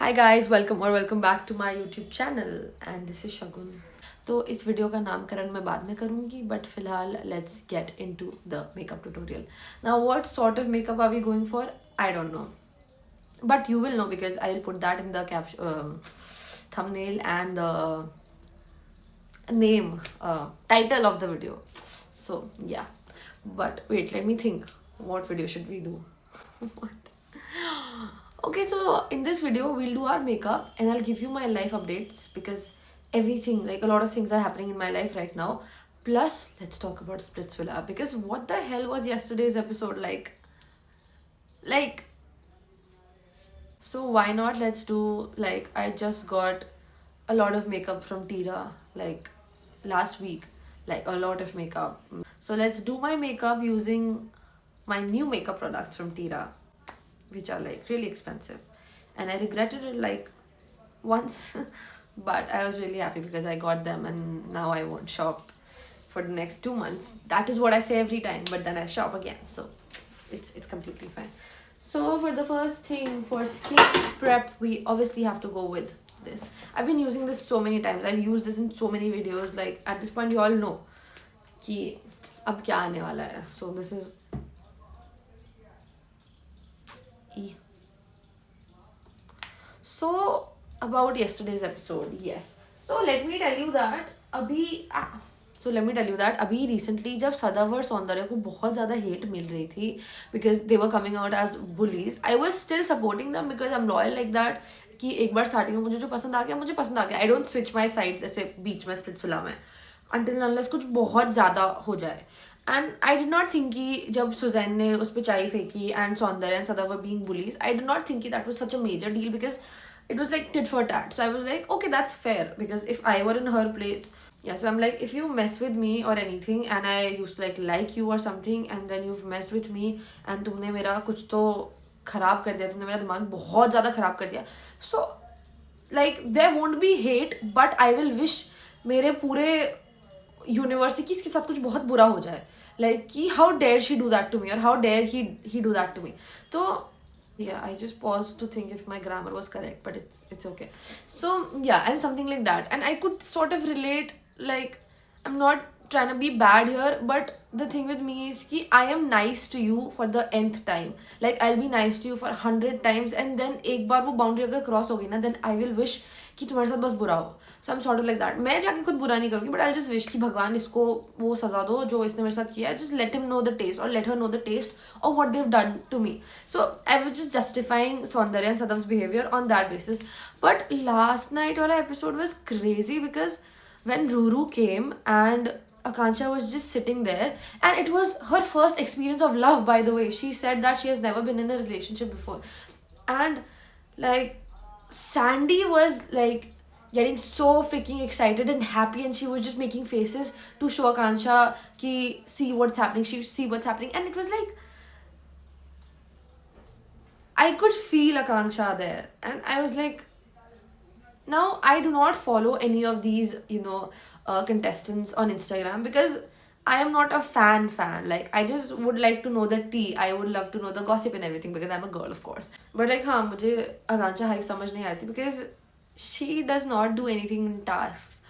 Hi guys, welcome back to my YouTube channel and this is Shagun. तो इस video का नामकरण मैं बाद में करूँगी but फिलहाल let's get into the makeup tutorial. Now what sort of makeup are we going for? I don't know. But you will know because I will put that in the thumbnail and the name, title of the video. So yeah. But wait, let me think. What video should we do? What? Okay, so in this video, we'll do our makeup and I'll give you my life updates because everything, like a lot of things are happening in my life right now. Plus, let's talk about Splitsvilla because what the hell was yesterday's episode like? Like, so why not? Let's do like I just got a lot of makeup from Tira like last week, like a lot of makeup. So let's do my makeup using my new makeup products from Tira, which are like really expensive, and I regretted it like once but I was really happy because I got them and now I won't shop for the next 2 months. That is what I say every time, but then I shop again, so it's completely fine. So for the first thing, for skin prep, we obviously have to go with this. I've been using this so many times. I'll use this in so many videos. Like at this point you all know कि अब क्या आने वाला है. So this is So about yesterday's episode, yes. So let me tell you that अभी recently जब सदाव और सौंदर्य को बहुत ज़्यादा hate मिल रही थी because they were coming out as bullies, I was still supporting them because I'm loyal like that कि एक बार starting में मुझे जो पसंद आ गया मुझे पसंद आ गया. I don't switch my sides ऐसे बीच में स्प्लिट्सविला में until unless कुछ बहुत ज़्यादा हो जाए. And I did not think कि जब सुजैन ने उस पर चाय फेंकी and सौंदर्य and सदाव were being bullies, I did not think कि that was such a major deal because it was like tit for tat. So I was like, okay, that's fair because if I were in her place, yeah. So I'm like, if you mess with me or anything and I used to like you or something and then you've messed with me and तुमने मेरा कुछ तो खराब कर दिया, तुमने मेरा दिमाग बहुत ज़्यादा खराब कर दिया. So like there won't be hate but I will wish मेरे पूरे यूनिवर्स की इसके साथ कुछ बहुत बुरा हो जाए. Like कि how dare she do that to me or how dare he do that to me. तो yeah, I just paused to think if my grammar was correct, but it's okay. So yeah, and something like that, and I could sort of relate. Like I'm not trying to be bad here, but the thing with me is कि I am nice to you for the nth time. Like I'll be nice to you for 100 times, and then एक बार वो boundary अगर cross हो गई ना, then I will wish कि तुम्हारे साथ बस बुरा हो. So I'm sort of like that. मैं जाके खुद बुरा नहीं करूँगी, but I'll just wish कि भगवान इसको वो सजा दो जो इसने मेरे साथ किया है. Just let him know the taste or let her know the taste of what they've done to me. So I was just justifying Saundarya and Sadav's behavior on that basis. But last night wala episode was crazy because when Ruru came and Akansha was just sitting there and it was her first experience of love, by the way. She said that she has never been in a relationship before. And like Sandy was like getting so freaking excited and happy and she was just making faces to show Akansha ki see what's happening, see what's happening, and it was like I could feel Akansha there and I was like, now I do not follow any of these contestants on Instagram because I am not a fan. Like I just would like to know the tea. I would love to know the gossip and everything because I'm a girl, of course. But like हाँ मुझे Akansha hype समझ नहीं आती because she does not do anything in tasks.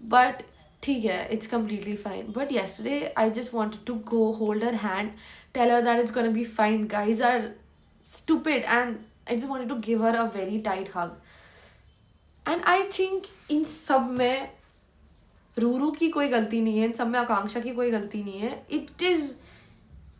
But ठीक है, it's completely fine. But yesterday I just wanted to go hold her hand, tell her that it's gonna be fine. Guys are stupid and I just wanted to give her a very tight hug. And I think इन सब में रूरू की कोई गलती नहीं है, इन सब में आकांक्षा की कोई गलती नहीं है. It is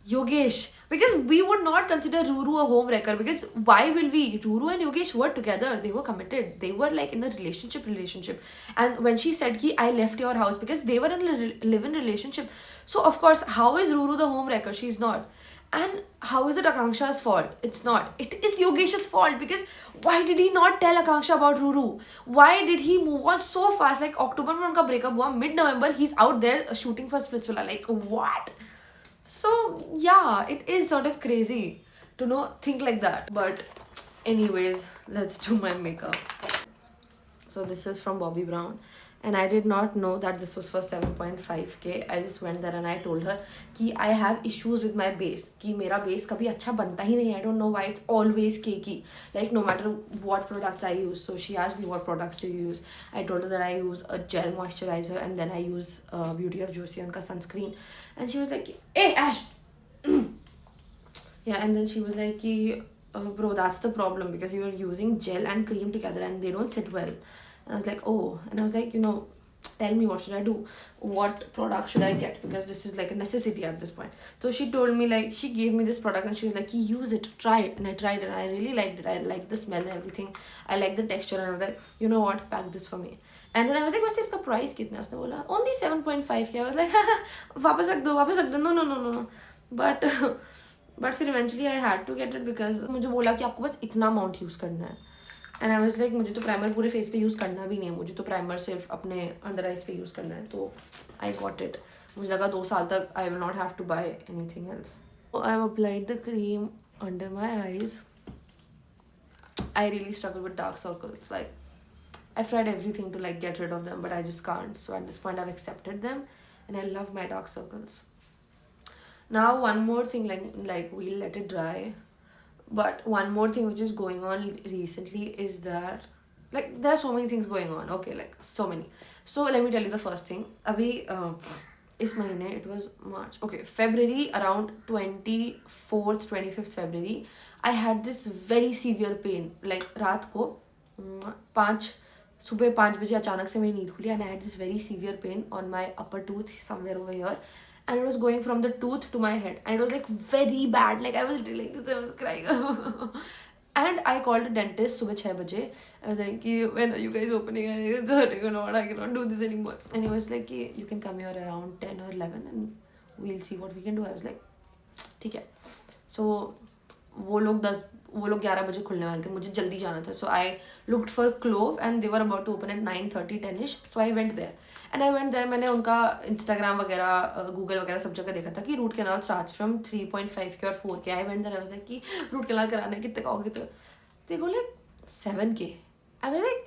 Yogesh, because we would not consider Ruru a homewrecker because why will we? Ruru and Yogesh were together, they were committed, they were like in a relationship. And when she said ki I left your house because they were in a live-in relationship, so of course how is Ruru the homewrecker? She's not. And how is it Akanksha's fault? It's not. It is Yogesh's fault because why did he not tell Akanksha about Ruru? Why did he move on so fast? Like October में उनका breakup हुआ, mid-November he's out there shooting for Splitsvilla. Like what? So yeah, it is sort of crazy to think like that. But anyways, let's do my makeup. So this is from Bobbi Brown, and I did not know that this was for 7.5K. I just went there and I told her कि I have issues with my base, कि मेरा base कभी अच्छा बनता ही नहीं. I don't know why it's always cakey, like no matter what products I use. So she asked me what products do you use. I told her that I use a gel moisturizer and then I use Beauty of Josie उनका sunscreen, and she was like, hey Ash. Yeah, and then she was like कि bro, that's the problem because you are using gel and cream together and they don't sit well. And I was like, oh. And I was like, tell me, what should I do? What product should I get? Because this is like a necessity at this point. So she told me, like, she gave me this product and she was like, use it, try it. And I tried it and I really liked it. I liked the smell and everything. I liked the texture. And I was like, you know what? Pack this for me. And then I was like, what's the price? Kitna? Usne bola, only 7.5K. I was like, वापस रख दो. No. But फिर eventually I had to get it because मुझे बोला कि आपको बस इतना amount यूज़ करना है. And I was like, मुझे तो प्राइमर पूरे फेस पे यूज़ करना भी नहीं है, मुझे तो प्राइमर सिर्फ अपने अंडर आइज पे यूज़ करना है. तो I got it. मुझे लगा 2 साल तक I will not have to buy anything else. So I applied the cream under my eyes. I really struggle with dark circles. Like, I've tried everything to like get rid of them, but I just can't. So at this point I've accepted them and I love my dark circles. Now one more thing, like we'll let it dry, but one more thing which is going on recently is that, like, there are so many things going on. Okay, like so many. So let me tell you the first thing. Abhi इस महीने, it was March, okay, February, around 24th 25th February, I had this very severe pain. Like रात को 5 बजे अचानक से मेरी नींद खुली and I had this very severe pain on my upper tooth somewhere over here. And it was going from the tooth to my head. And it was like very bad. Like I was crying. And I called a dentist सुबह 6 बजे. I was like, when are you guys opening? It's hurting a lot. I cannot do this anymore. And he was like, you can come here around 10 or 11 and we'll see what we can do. I was like, ठीक है. So वो लोग 11 बजे खुलने वाले थे, मुझे जल्दी जाना था. So I looked for Clove and they were about to open at 9:30, 10ish. So I went there. And I went there, मैंने उनका Instagram वगैरह, Google वगैरह सब जगह देखा था कि root canal starts from 3.5K और 4K. I went there, I was like कि रूट कैनाल कराने कितने का होगा? They go like 7K. I was like,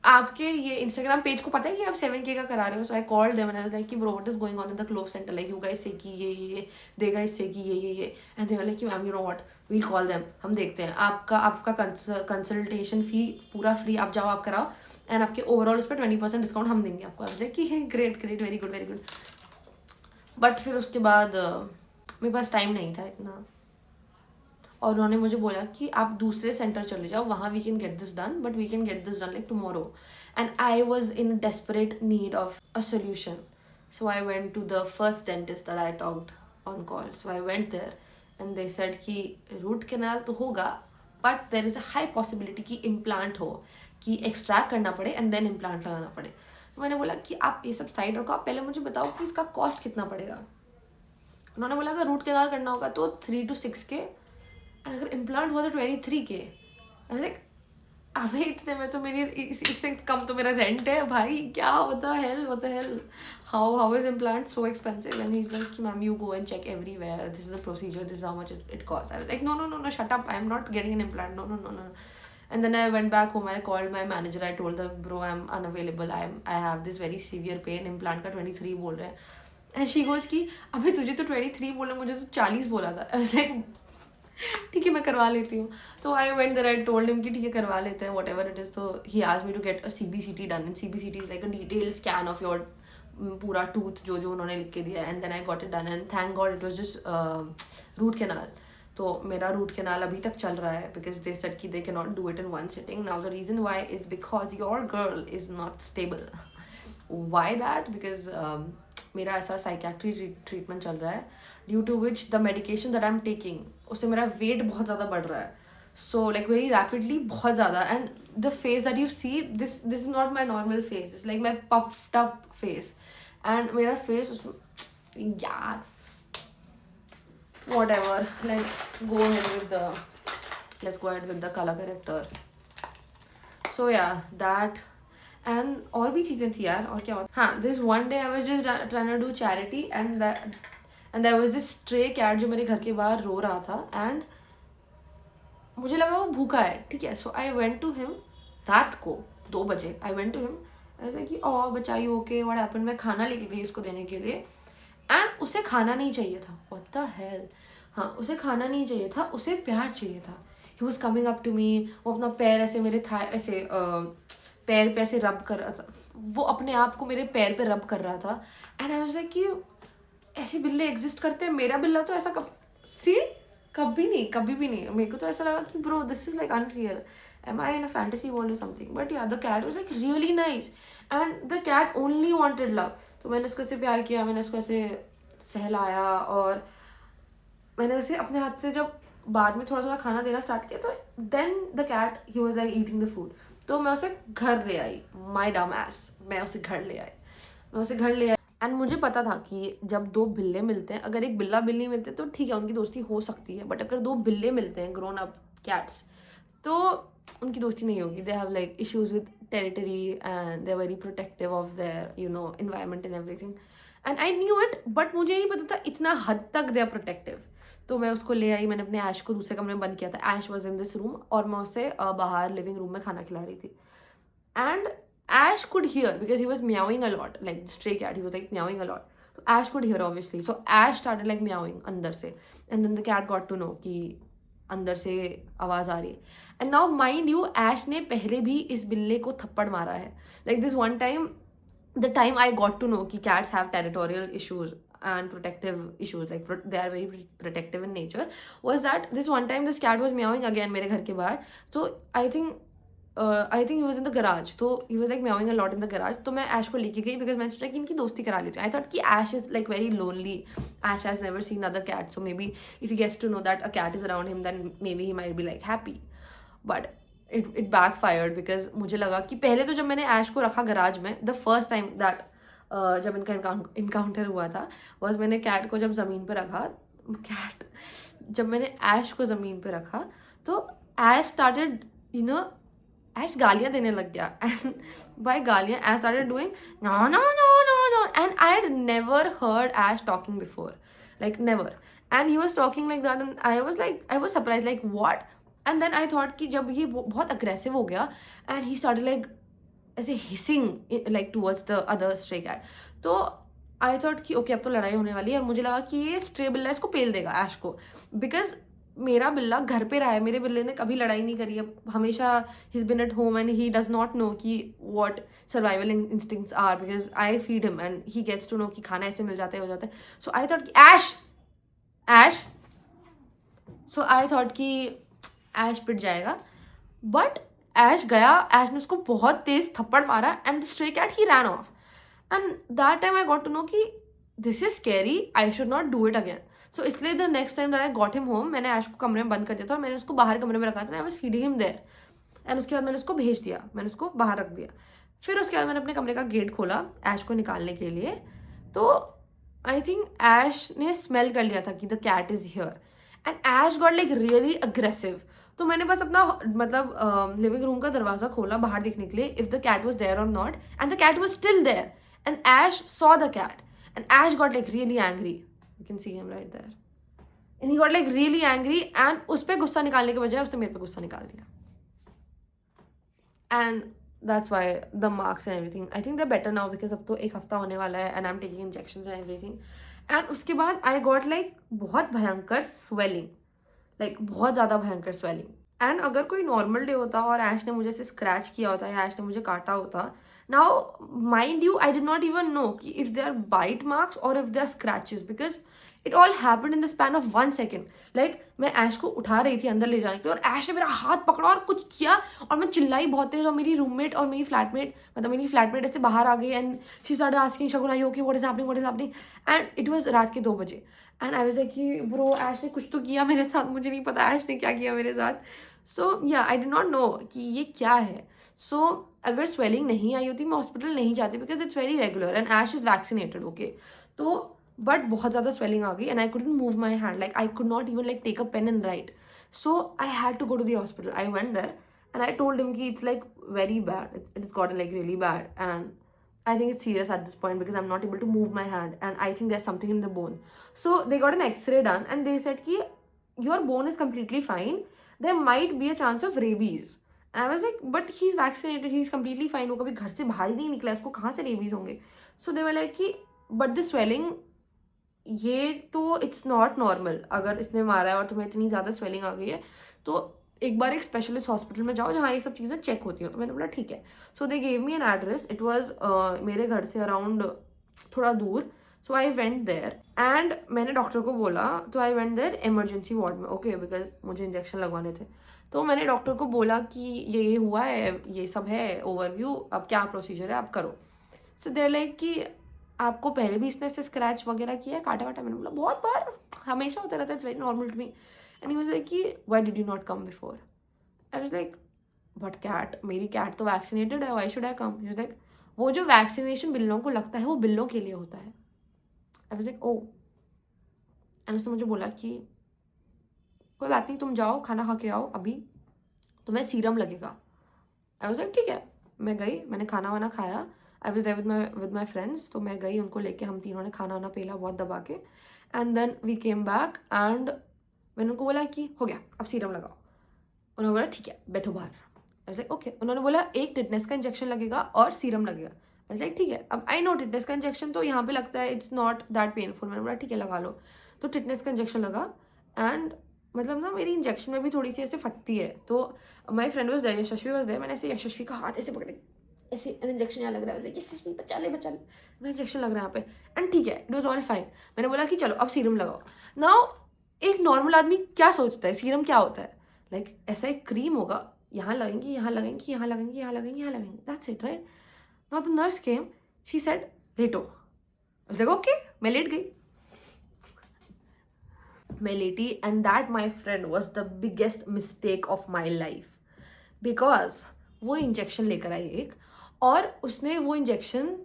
आपके ये इंस्टाग्राम पेज को पता है कि आप 7K का करा रहे हो? So I called them and I was like कि bro what is going on in the Clove centre, like you guys say कि ये दे गाइस से कि ये एंड दे वर लाइक कि ma'am you know what, we'll call them, हम देखते हैं. आपका कंसल्टेशन फी पूरा फ्री, आप जाओ आप कराओ एंड आपके ओवरऑल उस पर 20% डिस्काउंट हम देंगे आपको. आई लाइक कि ग्रेट, वेरी गुड. बट फिर उसके बाद मेरे पास टाइम नहीं था इतना और उन्होंने मुझे बोला कि आप दूसरे सेंटर चले जाओ, वहाँ we can get this done, but we can get this done like tomorrow. And I was in desperate need of a solution. So I went to the first dentist that I talked on call. So I went there and they said कि root canal तो होगा but there is a high possibility कि implant हो, कि extract करना पड़े and then implant लगाना पड़े. तो मैंने बोला कि आप ये सब साइड रखो, आप पहले मुझे बताओ कि इसका कॉस्ट कितना पड़ेगा. उन्होंने बोला अगर रूट कैनाल करना होगा तो 3 to 6K, अगर इम्प्लांट हुआ तो 23K. आई वाज लाइक अबे इतने में तो मेरी इससे कम तो मेरा रेंट है भाई, क्या होता hell how is implant so expensive. And he is like ma'am you go and check everywhere, this is a procedure, this is how much it cost. I was like no shut up, I am not getting an implant, no. And then I went back home, I called my manager, I told her bro I'm unavailable, I have this very severe pain, implant का 23 बोल रहे हैं. And she goes कि अबे तुझे तो 23 बोला, मुझे तो 40 बोला था. आई वाज लाइक ठीक है मैं करवा लेती हूँ. तो I went there, I told him कि ठीक है करवा लेते हैं वॉट एवर इट इज़. तो he asked me to get a CBCT done, and CBCT is like a detail scan of your पूरा टूथ जो उन्होंने लिख के दिया. And then I got it done and thank God it was just root canal. तो मेरा root canal अभी तक चल रहा है बिकॉज दे सेड कि they can not do it in one sitting. Now the reason why is because your girl is not stable. Why that? Because मेरा ऐसा साइकेट्री ट्रीटमेंट चल रहा है due to which the medication that I am taking, उससे मेरा wait बहुत ज़्यादा बढ़ रहा है. सो लाइक वेरी रैपिडली, बहुत ज़्यादा. And the face that you see, this is not my normal face, it's like my puffed up face. एंड मेरा फेस यार whatever, let's go ahead with the color corrector. So yeah, that. And और भी चीज़ें थी यार, और क्या हाँ, this one day I was just trying to do charity and there was this stray cat जो मेरे घर के बाहर रो रहा था and मुझे लगा वो भूखा है, ठीक है. So I went to him रात को 2 बजे आई वेंट टू हिम, ऐसा कि ओ बच्चा यू ओके, व्हाट हैपेंड। मैं खाना लेके गई उसको देने के लिए, एंड उसे खाना नहीं चाहिए था, व्हाट द हेल। हाँ, उसे खाना नहीं चाहिए था, उसे प्यार चाहिए था। He was coming up to me, वो अपना पैर ऐसे मेरे था ऐसे पैर पे ऐसे रब कर रहा था, वो अपने आप को मेरे पैर पे रब कर रहा था। एंड आई वाज लाइक कि ऐसे बिल्ले एग्जिस्ट करते हैं, मेरा बिल्ला तो ऐसा सी कभी नहीं, कभी भी नहीं। मेरे को तो ऐसा लगा कि bro this is like unreal, am I in a fantasy world or something? But yeah, the cat was like really nice and the cat only wanted love. तो मैंने उसको ऐसे प्यार किया, मैंने उसको ऐसे सहलाया, और मैंने उसे अपने हाथ से जब बाद में थोड़ा थोड़ा खाना देना स्टार्ट किया, तो then the cat he was like eating the food. तो मैं उसे घर ले आई, माय डम एस, मैं उसे घर ले आई, मैं उसे घर ले आई। एंड मुझे पता था कि जब दो बिल्ले मिलते हैं, अगर एक बिल्ला बिल्ली मिलते हैं तो ठीक है, उनकी दोस्ती हो सकती है, बट अगर दो बिल्ले मिलते हैं ग्रोन अप कैट्स, तो उनकी दोस्ती नहीं होगी। They have like issues with territory and they are very protective of their environment and everything, and I knew it, but मुझे नहीं पता था इतना हद तक दे आर प्रोटेक्टिव। तो मैं उसको ले आई, मैंने अपने ऐश को दूसरे कमरे में बंद किया था, ऐश वॉज इन दिस रूम, और मैं उसे बाहर लिविंग रूम में खाना खिला रही थी। And Ash could hear because he was meowing a lot, like stray cat, he was like meowing a lot. तो Ash could hear obviously, so Ash started like meowing अंदर से, and then the cat got to know कि अंदर से आवाज़ आ रही है। And now mind you, Ash ने पहले भी इस बिल्ले को थप्पड़ मारा है। Like this one time, the time I got to know कि cats have territorial issues and protective issues, like they are very protective in nature, was that this one time this cat was meowing again मेरे घर के बाहर। तो I think he was in the garage, तो he was like meowing a lot in the garage। तो मैं ऐश को लेके गई because मैंने सोचा कि इनकी दोस्ती करा लेती हूँ। I thought कि Ash is like very lonely, Ash has never seen other cats, so maybe if he gets to know that a cat is around him, then maybe he might be like happy, but it backfired because मुझे लगा कि पहले तो जब मैंने ऐश को रखा गराज में, द फर्स्ट टाइम दैट जब इनका इनकाउंटर हुआ था, वॉज मैंने कैट को जब ज़मीन पे रखा, जब मैंने ऐश को ज़मीन पे रखा, तो ऐश स्टार्टेड ऐश गालियाँ देने लग गया, एंड बाय गालियाँ Ash started doing no no no no no, and I had never heard Ash talking before, like never, and he was talking like that, and I was surprised like what. And then I thought कि जब ये बहुत aggressive हो गया, and he started like ऐसे hissing like towards the other stray cat, तो I thought कि okay अब तो लड़ाई होने वाली है, और मुझे लगा कि ये स्ट्रे बिल्ला इसको पेल देगा ऐश को, बिकॉज मेरा बिल्ला घर पे रहा है, मेरे बिल्ले ने कभी लड़ाई नहीं करी है, हमेशा ही is been at home, and he does not know कि what survival instincts are, because I feed him and he gets to know कि खाना ऐसे मिल जाता है, हो जाता है। सो आई थॉट कि ऐश सो आई थॉट कि ऐश पिट जाएगा, बट ऐश गया, ऐश ने उसको बहुत तेज थप्पड़ मारा, and the stray cat he ran off, and that time I got to know कि this is scary, I should not do it again. So इसलिए the next time that I got him home, मैंने ऐश को कमरे में बंद कर दिया था, और मैंने उसको बाहर कमरे में रखा था, I was feeding him there, एंड उसके बाद मैंने उसको भेज दिया, मैंने उसको बाहर रख दिया। फिर उसके बाद मैंने अपने कमरे का गेट खोला ऐश को निकालने के लिए, तो आई थिंक ऐश ने स्मेल कर लिया था कि the cat is here, and Ash got like really aggressive. तो मैंने बस अपना मतलब लिविंग रूम का दरवाजा खोला बाहर देखने के लिए if the cat was there और not, and the cat was still there, and Ash saw the cat, and Ash got like really angry, you can see him right there, and he got like really angry, and उस पर गुस्सा निकालने के बजाय उसने मेरे पे गुस्सा निकाल दिया, and that's why the marks and everything, I think they're better now because अब तो एक हफ्ता होने वाला है, and I'm taking injections and everything, and उसके बाद I got like बहुत भयंकर swelling, लाइक बहुत ज़्यादा भयंकर स्वेलिंग। एंड अगर कोई नॉर्मल डे होता और ऐश ने मुझे से स्क्रैच किया होता या ऐश ने मुझे काटा होता, now mind you I did not even know कि if they are bite marks और if they are scratches, because it all happened in the span of 1 second. Like मैं ऐश को उठा रही थी अंदर ले जाने के लिए, और ऐश ने मेरा हाथ पकड़ा और कुछ किया, और मैं चिल्लाई बहुत तेज, और मेरी रूममेट और मेरी फ्लैटमेट ऐसे बाहर आ गई, and she started asking Shagun I okay what is happening, and it was रात के 2 बजे, एंड आई वाज लाइक कि ब्रो ऐश ने कुछ तो किया मेरे साथ, मुझे नहीं पता ऐश ने क्या किया मेरे साथ। सो या आई डिड नॉट नो कि ये क्या है। सो अगर स्वेलिंग नहीं आई होती मैं हॉस्पिटल नहीं जाती, because it's very regular and Ash is vaccinated, okay. तो बट बहुत ज़्यादा स्वेलिंग आ गई, and I couldn't move my hand, like I could not even like take a pen and write, so I had to go to the hospital. I went there and I told him कि it's like very bad, it is gotten like really bad, and I think it's serious at this point because I'm not able to move my hand, and I think there's something in the bone. So they got an X-ray done, and they said कि your bone is completely fine. There might be a chance of rabies, and I was like but he is vaccinated, he is completely fine, वो कभी घर से बाहर ही नहीं निकला, उसको कहाँ से रेबीज होंगे. सो दे वर लाइक कि बट द स्वेलिंग, ये तो इट्स नॉट नॉर्मल. अगर इसने मारा है और तुम्हें इतनी ज़्यादा स्वेलिंग आ गई है तो एक बार एक स्पेशलिस्ट हॉस्पिटल में जाओ जहाँ ये सब चीज़ें चेक होती हैं. तो मैंने बोला ठीक है. So they gave me an address. It was मेरे घर से अराउंड थोड़ा दूर. So I went there and मैंने डॉक्टर को बोला. तो I went there emergency ward में, ओके, बिकॉज मुझे इंजेक्शन लगवाने थे. तो मैंने डॉक्टर को बोला कि ये हुआ है, ये सब है ओवरव्यू, अब क्या प्रोसीजर है आप करो. सो देयर लाइक कि आपको पहले भी इसने ऐसे स्क्रैच वगैरह किया है, काटा वाटा. मैंने बोला बहुत बार, हमेशा होता रहता है, it's very normal to me. And he was like कि why did you not come before. I was like but cat, मेरी कैट तो वैक्सीनेटेड है, why should I come. He was like वो जो वैक्सीनेशन बिल्लों को लगता है वो बिल्लों के लिए होता है. I was like oh. And उसने मुझे बोला कि कोई बात नहीं, तुम जाओ खाना खा के आओ, अभी तुम्हें सीरम लगेगा. आई वाज लाइक ठीक है. मैं गई, मैंने खाना वाना खाया. I was there with my friends. तो मैं गई उनको लेके, हम तीनों ने खाना वाना पेला बहुत दबा के. And then we came back एंड मैंने उनको बोला कि हो गया, अब सीरम लगाओ. उन्होंने बोला ठीक है बैठो बाहर. आई वाज लाइक ओके. उन्होंने बोला एक टिटनेस का इंजेक्शन लगेगा और सीरम लगेगा. आई वाज लाइक ठीक है. अब आई नो टिटनेस का इंजेक्शन तो यहाँ पे लगता है, इट्स नॉट दैट पेनफुल. मैंने बोला ठीक है लगा लो. तो टिटनेस का इंजेक्शन लगा. एंड मतलब ना मेरी इंजेक्शन में भी थोड़ी सी ऐसे फटती है. तो my friend was there, Yashasvi was there. मैंने ऐसे यशस्वी का हाथ ऐसे पकड़े, ऐसे इंजेक्शन यहाँ लग रहा है, यशस्वी बचा ले बचा ले, मेरा इंजेक्शन लग रहा है यहाँ पे. एंड ठीक है, इट वॉज ऑल फाइन. मैंने बोला कि चलो अब सीरम लगाओ. नाउ एक नॉर्मल आदमी क्या सोचता है, सीरम क्या होता है, लाइक ऐसा एक क्रीम होगा, यहाँ लगेंगी, यहाँ लगेंगी, यहाँ लगेंगी, यहाँ लगेंगी, यहाँ लगेंगी, that's it right. Now the nurse came, she said लेटो. I was like okay. मैं लेट गई, मैं लेटी. And that my friend was the biggest mistake of my life. Because वो इंजेक्शन लेकर आई एक, और उसने वो इंजेक्शन,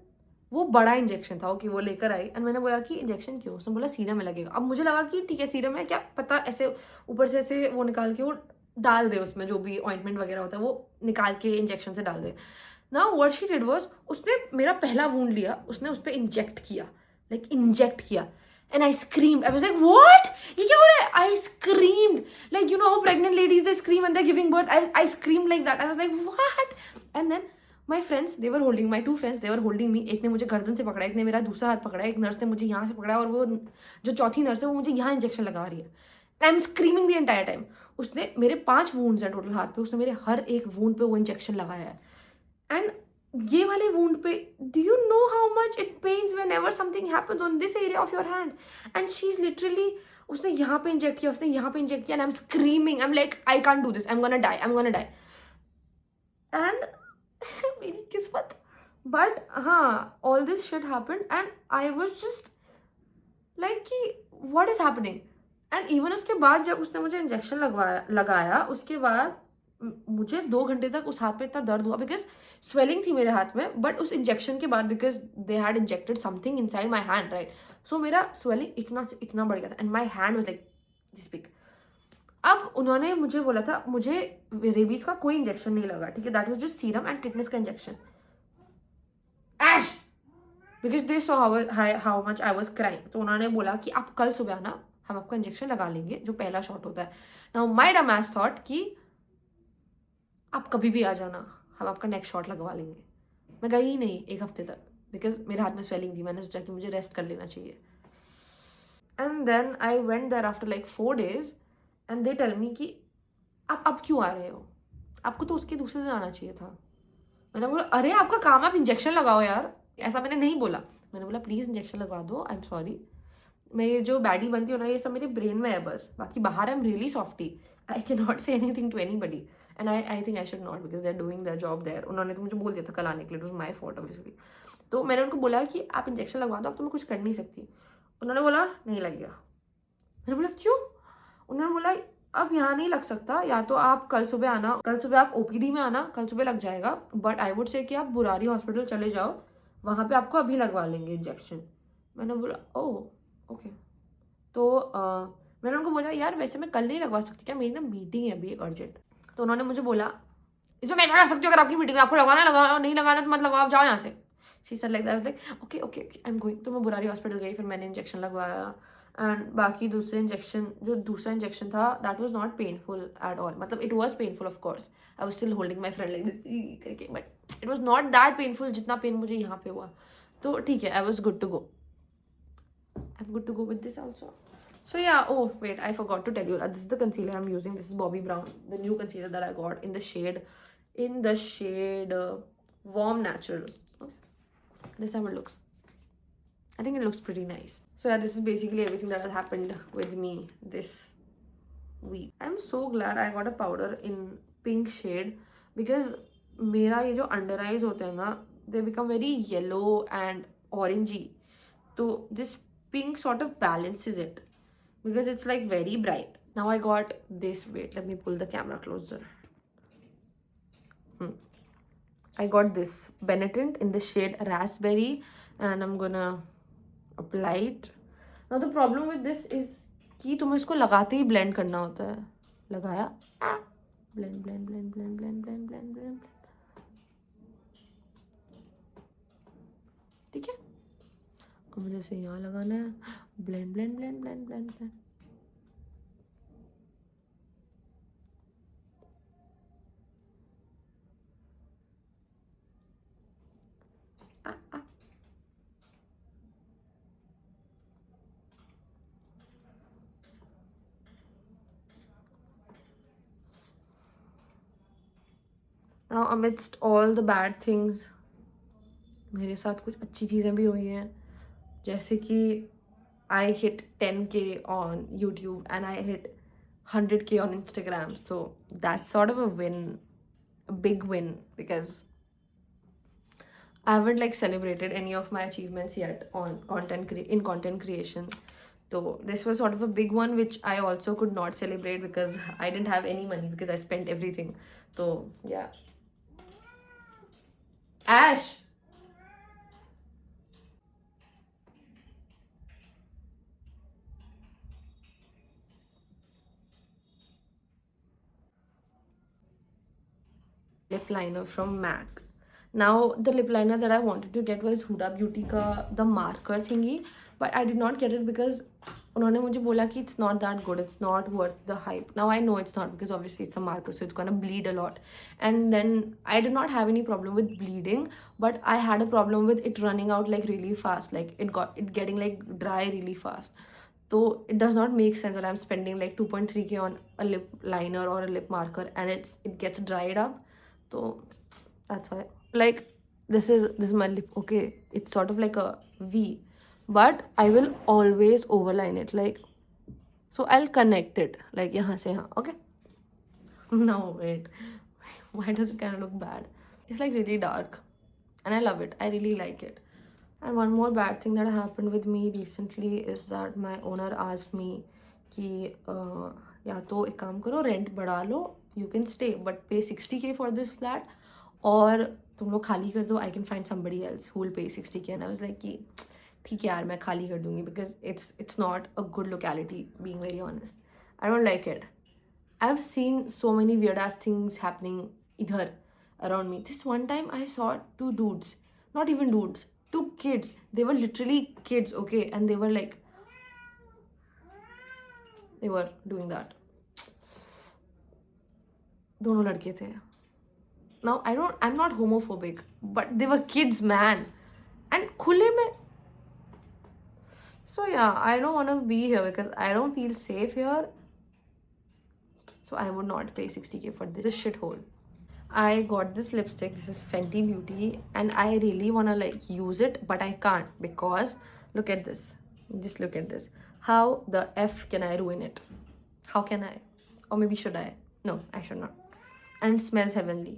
वो बड़ा इंजेक्शन था, ओके, वो लेकर आई. एंड मैंने बोला कि इंजेक्शन क्यों. उसने बोला सीरम में लगेगा. अब मुझे लगा कि ठीक है सीरम है, क्या पता ऐसे ऊपर से ऐसे वो निकाल के वो डाल दे, उसमें जो भी ऑइंटमेंट वगैरह होता है वो निकाल के इंजेक्शन से डाल दे. Now what she did was, उसने मेरा पहला वूंड लिया, उसने उस पर इंजेक्ट किया, लाइक इंजेक्ट किया. And I screamed. I was like what, ये क्या हो रहा है. I screamed like you know how pregnant ladies they scream when they are giving birth. I screamed like that. I was like what. And then my friends they were holding, my 2 friends they were holding me. एक ने मुझे गर्दन से पकड़ा, एक ने मेरा दूसरा हाथ पकड़ा, एक नर्स ने मुझे यहाँ से पकड़ा, और वो जो चौथी नर्स है वो मुझे यहाँ इंजेक्शन लगा रही है. आई am screaming the entire time. उसने मेरे 5 वूंड्स हैं टोटल हाथ पे, उसने मेरे हर एक वूंड पे वो इंजेक्शन लगाया है. एंड ये वाले वूंड पे, do you know how much it pens when ever something happens on this area of your hand. And she is literally, उसने यहाँ पे इंजेक्ट किया, उसने यहाँ पे इंजेक्ट किया. And I am screaming, I am like I can't do this, I am gonna die, I am gonna die. And मेरी किस्मत. बट हाँ, all this shit happened and I was just like कि what is happening. And even उसके बाद जब उसने मुझे injection लगाया उसके बाद मुझे 2 घंटे तक उस हाथ पे इतना दर्द हुआ, बिकॉज स्वेलिंग थी मेरे हाथ में. बट उस इंजेक्शन के बाद, because they had injected something inside my hand right, so मेरा स्वेलिंग इतना इतना बढ़ गया था. And my hand was like this big. अब उन्होंने मुझे बोला था, मुझे रेबीज का कोई इंजेक्शन नहीं लगा, ठीक है, that was just serum and tetanus का injection. Ash, because they saw how much I was crying. तो उन्होंने बोला कि आप कल सुबह आना, हम आपका इंजेक्शन लगा लेंगे, जो पहला शॉट होता है. नाउ माय डम एस थॉट कि आप कभी भी आ जाना, हम आपका नेक्स्ट शॉट लगवा लेंगे. मैं गई ही नहीं 1 हफ्ते तक, बिकॉज मेरे हाथ में स्वेलिंग थी. मैंने सोचा कि मुझे रेस्ट कर लेना चाहिए. And then I went there after like 4 days and they tell me कि आप अब क्यों आ रहे हो, आपको तो उसके दूसरे दिन आना चाहिए था. मैंने बोला अरे आपका काम है, आप इंजेक्शन लगाओ यार. ऐसा मैंने नहीं बोला. मैंने बोला प्लीज़ इंजेक्शन लगवा दो, आई एम सॉरी. मैं ये जो बैडी बनती हूँ ना, ये सब मेरे ब्रेन में है बस, बाकी बाहर I am really softie. I can not say anything to anybody. And I think I should not, because they are doing their job there. उन्होंने तो मुझे बोल दिया था कल आने के लिए, it was my fault obviously. तो मैंने उनको बोला कि आप इंजेक्शन लगवा दो, अब तो मैं कुछ कर नहीं सकती. उन्होंने बोला नहीं लगेगा. मैंने बोला क्यों. उन्होंने बोला अब यहाँ नहीं लग सकता, या तो आप कल सुबह आना, कल सुबह आप ओपीडी में आना, कल सुबह लग जाएगा. बट आई वुड से कि आप बुरारी हॉस्पिटल चले जाओ, वहाँ पे आपको अभी लगवा लेंगे इंजेक्शन. मैंने बोला ओह ओके. तो मैंने उनको बोला यार वैसे मैं कल नहीं लगवा सकती क्या, मेरी ना मीटिंग है अभी एक अर्जेंट. तो उन्होंने मुझे बोला इसमें मैं क्या कर सकती हूँ, अगर आपकी मीटिंग आपको लगाना लगाओ, नहीं लगाना तो मत लगाओ, आप जाओ यहाँ से. She said like that. Like okay okay I am going. तो मैं बुरारी हॉस्पिटल गई, फिर मैंने इंजेक्शन लगवाया. एंड बाकी दूसरे इंजेक्शन, जो दूसरा इंजेक्शन था, that was not painful at all. मतलब it was painful of course, I was still holding my friend like this करके, but it was not that painful जितना पेन मुझे यहाँ पे हुआ. तो ठीक है, I was good to go. I am good to go with this also. So yeah, oh wait, I forgot to tell you that this is the concealer I'm using. This is Bobbi Brown, the new concealer that I got in the shade Warm Natural. Okay. This is how it looks. I think it looks pretty nice. So yeah, this is basically everything that has happened with me this week. I'm so glad I got a powder in pink shade because मेरा ये जो under eyes होते हैं ना, they become very yellow and orangey. So this pink sort of balances it because it's like very bright. Now I got this. Wait, let me pull the camera closer. I got this Benetint in the shade Raspberry, and I'm gonna apply it. Now the problem with this is कि तुम्हें इसको लगाते ही blend करना होता है. लगाया, blend blend blend blend blend blend blend blend. ठीक है, अब मुझे इसे यहाँ लगाना है. Blend blend blend blend blend blend. Now amidst all the bad things, मेरे साथ कुछ अच्छी चीज़ें भी हुई हैं, जैसे कि I hit 10K on YouTube and I hit 100K on Instagram. So that's sort of a win, a big win, because I haven't like celebrated any of my achievements yet on content creation. So this was sort of a big one which I also could not celebrate because I didn't have any money because I spent everything. So yeah. Ash. Lip liner from MAC. Now the lip liner that I wanted to get was Huda Beauty का the marker thingy, but I did not get it because उन्होंने मुझे बोला कि it's not that good, it's not worth the hype. Now I know it's not because obviously it's a marker, so it's gonna bleed a lot. And then I did not have any problem with bleeding, but I had a problem with it running out like really fast, like it getting like dry really fast. So it does not make sense that I'm spending like 2.3K on a lip liner or a lip marker and it gets dried up. So that's why, like, this is my lip. Okay, it's sort of like a V, but I will always overline it, like, so I'll connect it like yahan se yahan. Okay. No, wait, why does it kind of look bad? It's like really dark and I love it. I really like it. And one more bad thing that happened with me recently is that my owner asked me कि या तो एक काम करो, rent बढ़ा लो, you can stay but पे 60K for this flat, और तुम लोग खाली कर दो, I can find somebody else who will pay 60K. And I was like कि ठीक है यार, मैं खाली कर दूंगी because it's not a good locality, being very honest. I don't like it. I have seen so many weird ass things happening इधर around me. This one time I saw two dudes, not even dudes, two kids. They were literally kids, okay, and they were like, they were doing that. दोनों लड़के थे. Now I'm not homophobic, but they were kids, man, and खुले में. So yeah, I don't want to be here because I don't feel safe here. So I would not pay 60K for this shithole. I got this lipstick. This is Fenty Beauty, and I really wanna like use it, but I can't because look at this. Just look at this. How the F can I ruin it? How can I? Or maybe should I? No, I should not. And it smells heavenly.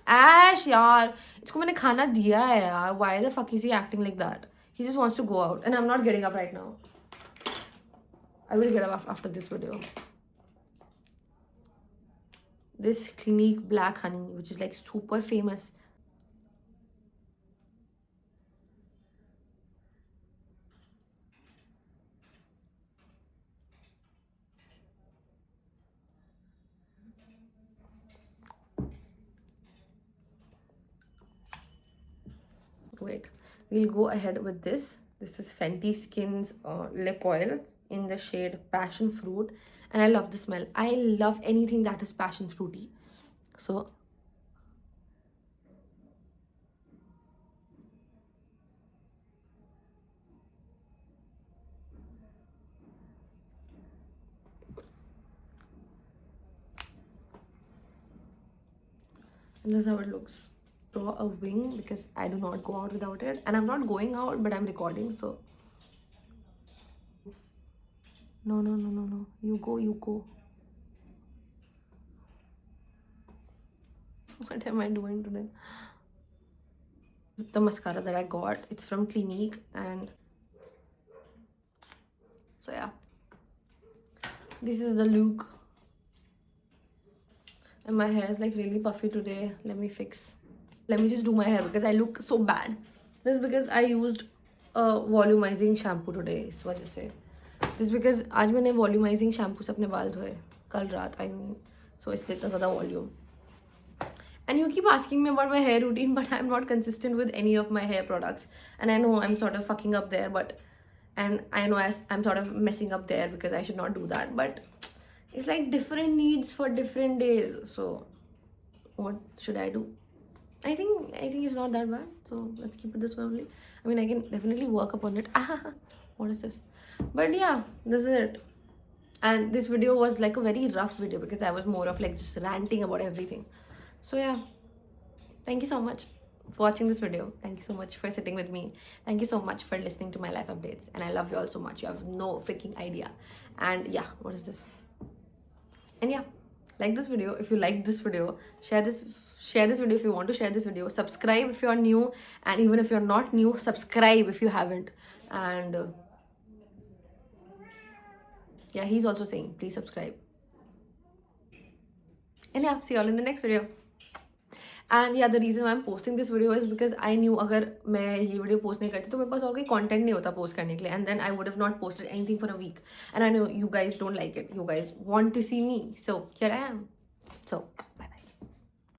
Ash, yaar. इसको मैंने खाना दिया है यार. Why the fuck is he acting like that? He just wants to go out, and I'm not getting up right now. I will get up after this video. This Clinique Black Honey, which is like super famous. Wait, we'll go ahead with this. This is Fenty Skin's lip oil in the shade Passion Fruit, and I love the smell. I love anything that is passion fruity. So this is how it looks. Draw a wing because I do not go out without it, and I'm not going out, but I'm recording. So no, no, no, no, no. You go, you go. What am I doing today? The mascara that I got, it's from Clinique, and so yeah, this is the look. And my hair is like really puffy today. Let me just do my hair because I look so bad. This is because I used a volumizing shampoo today, इस वजह से. This is because आज मैंने volumizing shampoo से अपने बाल धोए कल रात, I mean, so इसलिए इतना ज़्यादा volume. And you keep asking me about my hair routine, but I'm not consistent with any of my hair products. And I know I'm sort of fucking up there, and I know I'm sort of messing up there because I should not do that. But it's like different needs for different days. So what should I do? I think it's not that bad. So let's keep it this way only. I mean, I can definitely work upon it. What is this? But yeah, this is it. And this video was like a very rough video because I was more of like just ranting about everything. So yeah, thank you so much for watching this video. Thank you so much for sitting with me. Thank you so much for listening to my life updates. And I love you all so much. You have no freaking idea. And yeah, what is this? And yeah, like this video if you like this video. Share this video if you want to share this video. Subscribe if you are new, and even if you're not new, subscribe if you haven't. And yeah, he's also saying please subscribe. And yeah, see you all in the next video. And yeah, the reason why I'm posting this video is because I knew अगर मैं ये video post नहीं करती तो मेरे पास और कोई content नहीं होता post करने के लिए, and then I would have not posted anything for a week. And I know you guys don't like it. You guys want to see me, so here I am. So